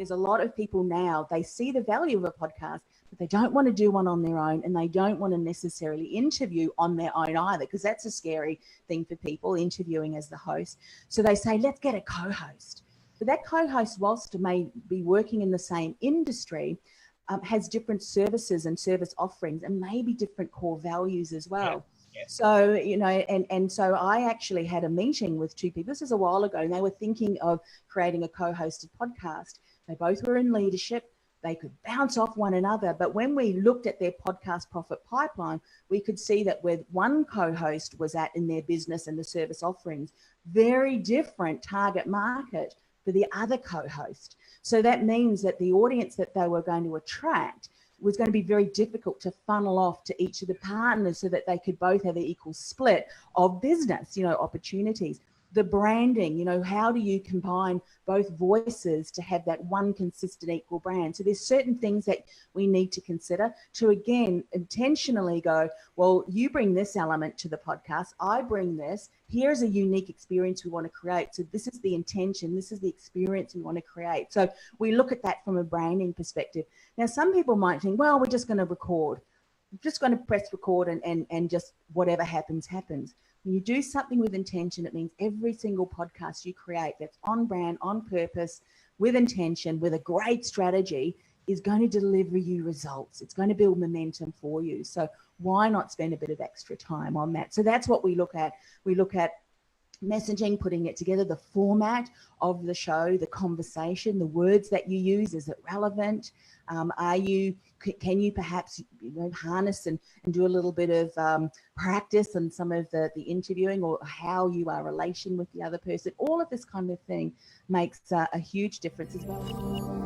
there's a lot of people now, they see the value of a podcast, but they don't want to do one on their own, and they don't want to necessarily interview on their own either, because that's a scary thing for people, interviewing as the host. So they say, let's get a co-host. But that co-host, whilst may be working in the same industry, has different services and service offerings, and maybe different core values as well. Yeah. So, and so I actually had a meeting with two people. This is a while ago, and they were thinking of creating a co-hosted podcast. They both were in leadership. They could bounce off one another. But when we looked at their podcast profit pipeline, we could see that where one co-host was at in their business and the service offerings, very different target market for the other co-host. So that means that the audience that they were going to attract was going to be very difficult to funnel off to each of the partners so that they could both have an equal split of business, opportunities. The branding, how do you combine both voices to have that one consistent equal brand? So there's certain things that we need to consider to, again, intentionally go, well, you bring this element to the podcast, I bring this, here's a unique experience we want to create. So this is the intention, this is the experience we want to create. So we look at that from a branding perspective. Now, some people might think, well, we're just going to record. I'm just going to press record and just whatever happens, happens. When you do something with intention, it means every single podcast you create that's on brand, on purpose, with intention, with a great strategy, is going to deliver you results. It's going to build momentum for you. So why not spend a bit of extra time on that? So that's what we look at. We look at messaging, putting it together, the format of the show, the conversation, the words that you use. Is it relevant? Can you perhaps harness and do a little bit of practice on some of the interviewing, or how you are relating with the other person? All of this kind of thing makes a huge difference as well.